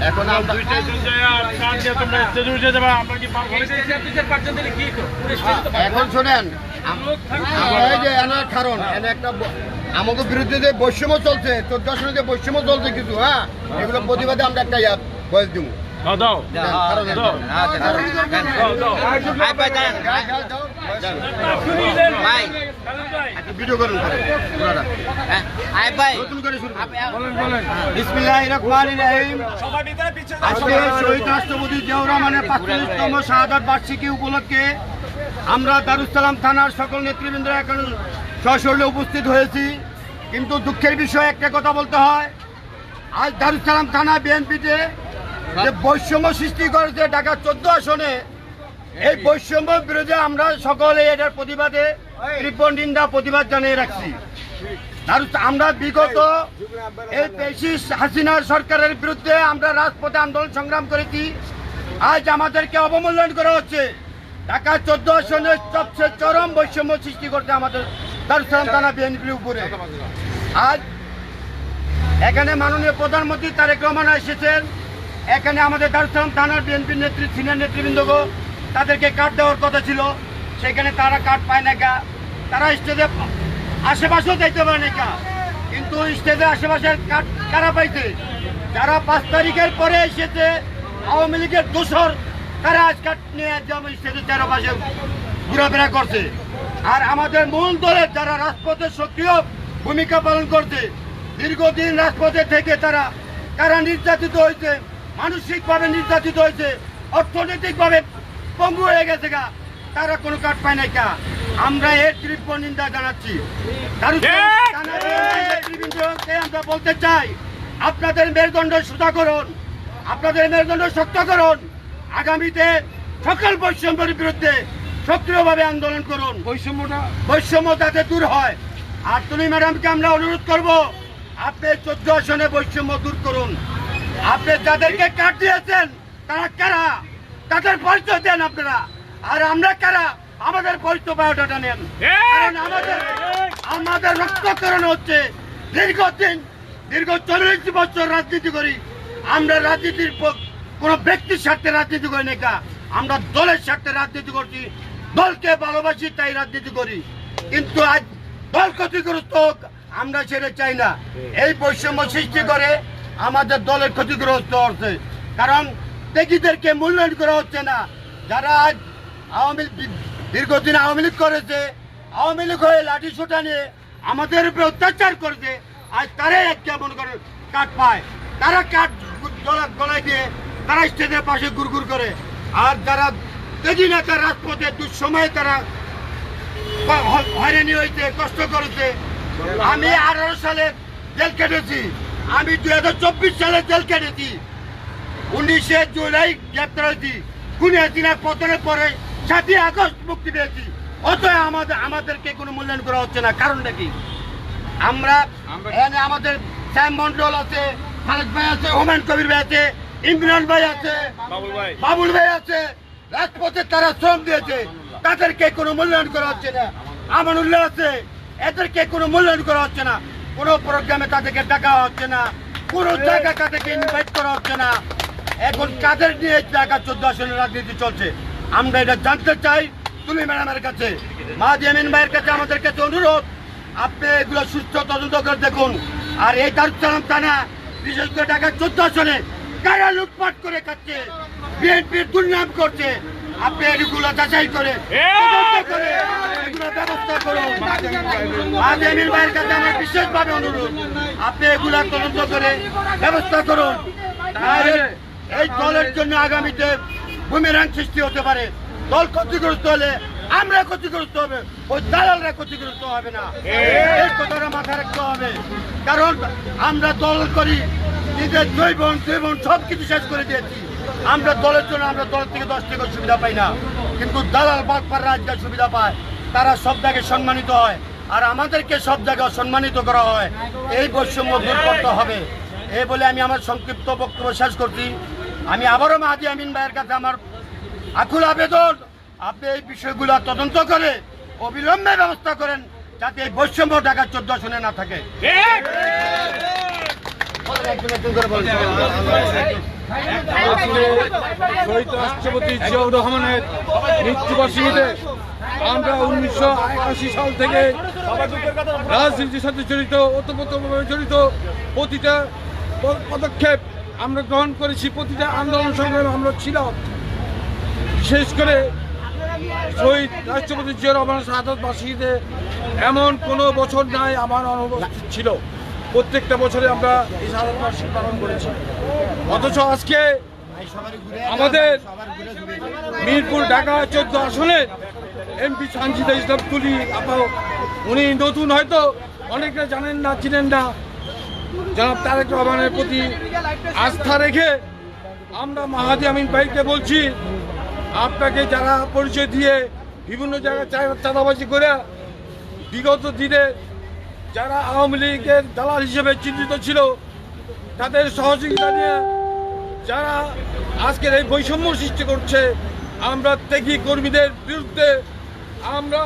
এখন এখন শোনেন, এই যে কারণ একটা আমাদের বিরুদ্ধে যে বৈষম্য চলছে, 14 আসনে যে বৈষম্য চলছে কিছু, হ্যাঁ, এগুলো প্রতিবাদে আমরা একটা বয়স দিব। ভিডিও করুন। বিসমিল্লাহির রহমানির রহিম। আজকে শহীদ রাষ্ট্রপতি জিয়াউর রহমানের 45তম শাহাদাত বার্ষিকী উপলক্ষে আমরা দারুস সালাম থানার সকল নেতৃবৃন্দ এখন সশরীরে উপস্থিত হয়েছি। কিন্তু দুঃখের বিষয় একটা কথা বলতে হয়, আজ দারুস সালাম থানা বিএনপিতে যে বৈষম্য সৃষ্টি করেছে ঢাকা 14 আসনে, এই বৈষম্য বিরুদ্ধে আমরা সকলে এটার প্রতিবাদে তীব্র নিন্দা প্রতিবাদ জানিয়ে রাখছি। আমরা বিগত এই ফ্যাসিস্ট হাসিনা সরকারের বিরুদ্ধে আমরা রাজপথে আন্দোলন সংগ্রাম করেছি। আজ আমাদেরকে অবমূল্যায়ন করা হচ্ছে। ঢাকা 14 আসনে সবচেয়ে চরম বৈষম্য সৃষ্টি করতে আমাদের দারুস সালাম থানা বিএনপির উপরে। আজ এখানে মাননীয় প্রধানমন্ত্রী তারেক রহমান এসেছেন। এখানে আমাদের দারুস সালাম থানার বিএনপির সিনিয়র নেতৃবৃন্দকে তাদেরকে কার্ড দেওয়ার কথা ছিল, সেখানে তারা কার্ড পায় না। তারা স্টেজে আশেপাশেও যাইতে পারে না, কিন্তু স্টেজে আশেপাশের কার্ড কারা পাইছে? যারা 5 তারিখের পরে এসেছে আওয়ামী লীগের দোসর, তারা আজ কার্ড নিয়ে যেমন স্টেজের চারপাশে ঘোরাফেরা করছে। আর আমাদের মূল দলের যারা রাজপথে সক্রিয় ভূমিকা পালন করছে, দীর্ঘদিন রাজপথে থেকে তারা নির্যাতিত হয়েছে, মানসিকভাবে নির্যাতিত হয়েছে, অর্থনৈতিকভাবে পঙ্গু হয়ে গেছে, তারা কোনো কার্ড পায় নাই। আমরা এর তীব্র নিন্দা জানাচ্ছি। আমরা বলতে চাই, আপনাদের মেরুদণ্ড সোজা করুন, আপনাদের মেরুদণ্ড শক্ত করুন। আগামীতে সকল বৈষম্যের বিরুদ্ধে সক্রিয়ভাবে আন্দোলন করুন, বৈষম্য যাতে দূর হয়। আর তুমি ম্যাডামকে আমরা অনুরোধ করব, আপনি 14 আসনে বৈষম্য দূর করুন। আপনি যাদেরকে কার্ড দিয়েছেন তারা কারা, তাদের পরিচয় দেন আপনারা। আর আমরা কারা, আমাদের পরিচয় বায়োডাটা নেন। কারণ আমাদের রক্তকরণ হচ্ছে দীর্ঘ 40 বছর রাজনীতি করি। আমরা রাজনীতির কোন ব্যক্তির স্বার্থে রাজনীতি করি না, আমরা দলের স্বার্থে রাজনীতি করছি। দলকে ভালোবাসি তাই রাজনীতি করি, কিন্তু আজ দল ক্ষতিগ্রস্ত হোক আমরা সেটা চাই না। এই বৈষম্য সৃষ্টি করে আমাদের দলের ক্ষতিগ্রস্ত হচ্ছে, কারণ ত্যাগীদেরকে মূল্যায়ন করা হচ্ছে না। যারা আজ দীর্ঘদিন আওয়ামী লীগ করেছে, আওয়ামী লীগ হয়ে লাঠি সোটা নিয়ে আমাদের উপরে অত্যাচার করেছে, আজ তারাই একটা মনে করে কাঠ পায়। তারা কাঠ গলায় দিয়ে তারা স্টেজের পাশে গুড়গুড় করে। আর যারা ত্যাগী নেতা রাজপথে দুঃসময়ে তারা হয়রানি হয়েছে, কষ্ট করেছে। আমি 18 সালে জেল কেটেছি, আমি 2024 সালে জেল কেটেছি, 19শে জুলাই গ্রেপ্তার হয়েছি, খুনি হাসিনার পতনের পরে 7ই আগস্ট মুক্তি পেয়েছি। অতএব আমাদেরকে কোনো মূল্যায়ন করা হচ্ছে না। কারণটা কি? আমরা আমাদের শ্যাম মন্ডল আছে, খালেদ ভাই আছে, হুমায়ুন কবির ভাই আছে, ইমরান ভাই আছে, বাবুল ভাই আছে, রাজপথে তারা শ্রম দিয়েছে, তাদেরকে কোনো মূল্যায়ন করা হচ্ছে না। আমানুল্লাহ আছে, এদেরকে কোনো মূল্যায়ন করা হচ্ছে না। কোনো প্রোগ্রামে তাদেরকে ডাকা হচ্ছে না, কোনো জায়গায় তাদেরকে ইনভাইট করা হচ্ছে না। এখন কাদের নিয়ে ঢাকা 14 আসনের রাজনীতি চলছে আমরা এটা জানতে চাই। তুমি ম্যাডামের কাছে, মাহাদি আমিন ভাইয়ের কাছে আমাদের কাছে অনুরোধ, আপনি এগুলো সুস্থ তদন্ত করে দেখুন। আর এই দারুস সালাম থানা বিশেষ করে ঢাকা 14 আসনে কারা লুটপাট করে খাচ্ছে, বিএনপির দুর্নাম করছে, আপনি এগুলো যাচাই করে এগুলো ব্যবস্থা করুন। মাহাদি আমিন ভাইয়ের কাছে আমার বিশেষভাবে অনুরোধ, আপনি এগুলা তদন্ত করে ব্যবস্থা করুন। এই দলের জন্য আগামীতে বুমেরাং সৃষ্টি হতে পারে। দল ক্ষতিগ্রস্ত হলে আমরা ক্ষতিগ্রস্ত হবে, ওই দালালরা ক্ষতিগ্রস্ত হবে না। এই কথাটা মাথায় রাখতে হবে, কারণ আমরা দল করি, নিজের জৈবন সবকিছু শেষ করে দিয়েছি। আমরা দলের জন্য আমরা দলের থেকে 10 টাকা সুবিধা পাই না, কিন্তু দালাল বাটপাররা আজকে সুবিধা পায়, তারা সব জায়গায় সম্মানিত হয়, আর আমাদেরকে সব জায়গায় সম্মানিত করা হয়। এই বৈষম্য দূর করতে হবে। এই বলে আমি আমার সংক্ষিপ্ত বক্তব্য শেষ করছি। আমি আবারও মাহাদি আমিন ভাইয়ের কাছে আমার আকুল আবেদন, আপনি এই বিষয়গুলো তদন্ত করে অবিলম্বে ব্যবস্থা করেন, যাতে এই বৈষম্য ঢাকা 14 আসনে না থাকে। আজকে শহীদ রাষ্ট্রপতি জিয়াউর রহমানের মৃত্যুবার্ষিকীতে আমরা 1981 সাল থেকে রাজনীতির সাথে জড়িত, ওতপ্রোতভাবে জড়িত, প্রতিটা পদক্ষেপ আমরা গ্রহণ করেছি, প্রতিটা আন্দোলন সংগ্রামে আমরা ছিলাম। বিশেষ করে শহীদ রাষ্ট্রপতি জিয়াউর রহমানের শাহাদত বার্ষিকীতে এমন কোনো বছর নাই আমার অনুপস্থিত ছিল। প্রত্যেকটা বছরে আমরা এই শাহাদত বার্ষিকী পালন করেছি। অথচ আজকে আমাদের মিরপুর ঢাকা 14 আসনের এমপি সানজিদা ইসলাম তুলি আপা, উনি নতুন, হয়তো অনেকে জানেন না, চিনেন না, জনাব তারেক রহমানের প্রতি আস্থা রেখে আমরা মাহাদি আমিন ভাইকে বলছি, আপনাকে যারা পরিচয় দিয়ে বিভিন্ন জায়গায় চাঁদাবাজি করে বিগত দিনে যারা আওয়ামী লীগের দালাল হিসেবে চিহ্নিত ছিল, তাদের সহযোগিতা নিয়ে যারা আজকের এই বৈষম্য সৃষ্টি করছে, আমরা ত্যাগী কর্মীদের বিরুদ্ধে, আমরা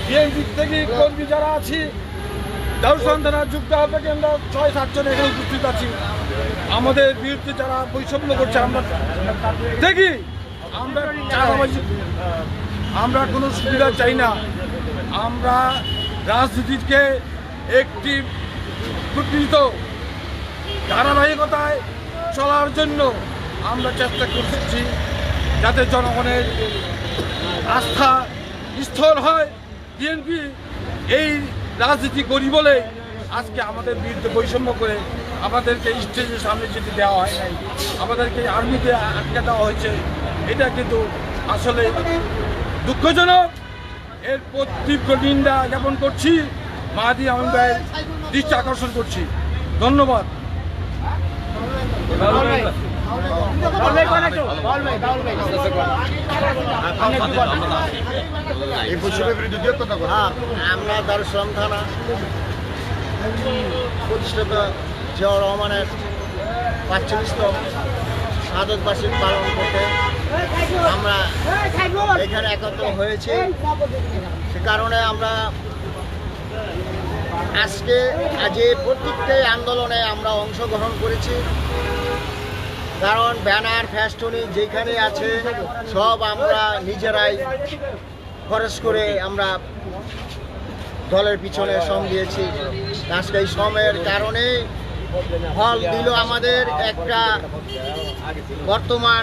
বিএনপি ত্যাগী কর্মী যারা আছি, দারুসান থানার যুক্ত আহ্বায়ক আমরা 6-7 জন এখানে উপস্থিত আছি, আমাদের বিরুদ্ধে যারা বৈষম্য করছে আমরা দেখি, আমরা চাঁদাবাজি, আমরা কোনো সুবিধা চাই না। আমরা রাজনীতিকে একটি প্রকৃত ধারাবাহিকতায় চলার জন্য আমরা চেষ্টা করছি, যাতে জনগণের আস্থা স্থল হয়। বিএনপি এই রাজনীতি করি বলে আজকে আমাদের বিরুদ্ধে বৈষম্য করে আমাদেরকে স্টেজের সামনে যেতে দেওয়া হয় নাই, আমাদেরকে আর্মিতে আটকে দেওয়া হয়েছে। এটা কিন্তু আসলে দুঃখজনক। এর তীব্র নিন্দা জ্ঞাপন করছি, মাহাদি আমিন ভাইয়ের দৃষ্টি আকর্ষণ করছি। ধন্যবাদ। আমরা দারুসালাম থানা প্রতিষ্ঠাতা জিয়াউর রহমানের 45তম শাহাদত বার্ষিকী পালন করতে আমরা এখানে একত্র হয়েছি। সে কারণে আমরা আজকে প্রত্যেকটাই আন্দোলনে আমরা অংশগ্রহণ করেছি। কারণ ব্যানার ফেস্টুনি যেখানে আছে সব আমরা নিজেরাই খরচ করে আমরা দলের পিছনে শ্রম দিয়েছি। আজকে এই শ্রমের কারণে ফল দিল আমাদের একটা বর্তমান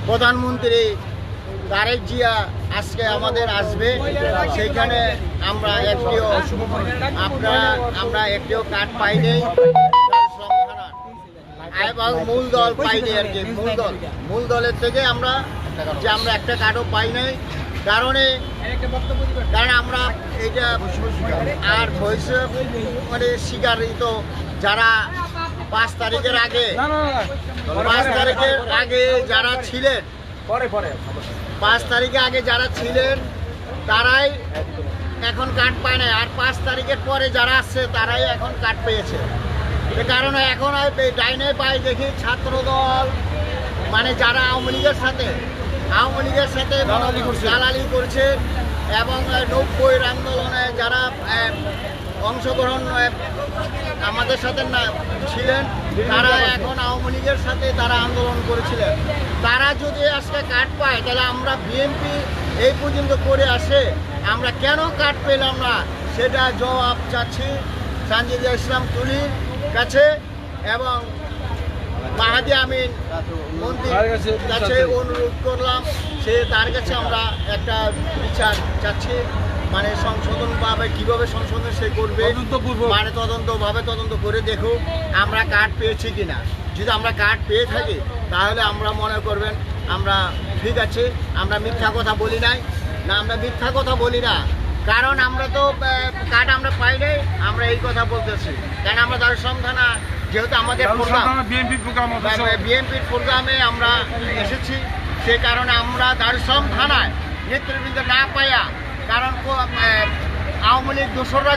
প্রধানমন্ত্রী তারেক জিয়া আজকে আমাদের আসবে, সেইখানে আমরা একটিও কার্ড পাইনি, এবং মূল দল পাইনি আর কি। মূল দলের থেকে আমরা একটা কার্ডও পাই নাই, কারণ আমরা এটা আর হয়েছে মানে স্বীকারিত যারা 5 তারিখের আগে যারা ছিলেন, 5 তারিখে আগে যারা ছিলেন তারাই এখন কার্ড পায় না, আর 5 তারিখের পরে যারা আসছে তারাই এখন কার্ড পেয়েছে। এ কারণে এখন ডাইনে পাই দেখি ছাত্রদল মানে যারা আওয়ামী লীগের সাথে দালালি করছে, এবং 90-এর আন্দোলনে যারা অংশগ্রহণ আমাদের সাথে ছিলেন, তারা এখন আওয়ামী লীগের সাথে তারা আন্দোলন করেছিলেন। তারা যদি আজকে কার্ড পায়, তাহলে আমরা বিএনপি এই পর্যন্ত করে আসে আমরা কেন কার্ড পেলাম না, সেটা জবাব চাচ্ছি সানজিদা ইসলাম তুলির কাছে এবং মাহাদি আমিন মন্ত্রীর কাছে অনুরোধ করলাম। তার কাছে আমরা একটা বিচার চাচ্ছি, মানে সংশোধনভাবে কীভাবে সংশোধন সে করবে, মানে তদন্ত করে দেখুক আমরা কার্ড পেয়েছি কিনা। যদি আমরা কার্ড পেয়ে থাকি তাহলে আমরা মনে করবেন আমরা ঠিক আছে, আমরা মিথ্যা কথা বলি নাই না, আমরা মিথ্যা কথা বলি না, কারণ আমরা তো কার্ড আমরা পাই নাই, আমরা এই কথা বলতেছি। কারণ আমরা দারুসালাম থানা যেহেতু আমাদের বিএনপির প্রোগ্রামে আমরা এসেছি, সে কারণে আমরা দারুসালাম থানায় নেতৃবৃন্দ না পাইয়া, কারণ আওয়ামী লীগ দোসররা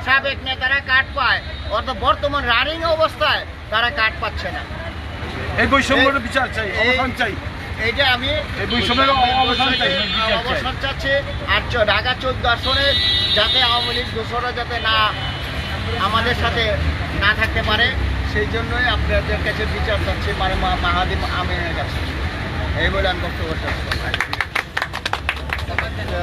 সাবেক নেতারা কার্ড পায়, অর্থাৎ বর্তমান রানিং অবস্থায় তারা কার্ড পাচ্ছে না। এই বৈষম্যের বিচার চাই, অবসান চাই। এইটা আমি অবসর চাচ্ছি। আর ঢাকা 14 আসনে যাতে আওয়ামী লীগ দোসররা যাতে না আমাদের সাথে না থাকতে পারে, সেই জন্যই আপনাদের কাছে বিচার চাচ্ছি মানে মাহাদি আমিনের কাছে এই বলে আমি বক্তব্য শেষ করলাম।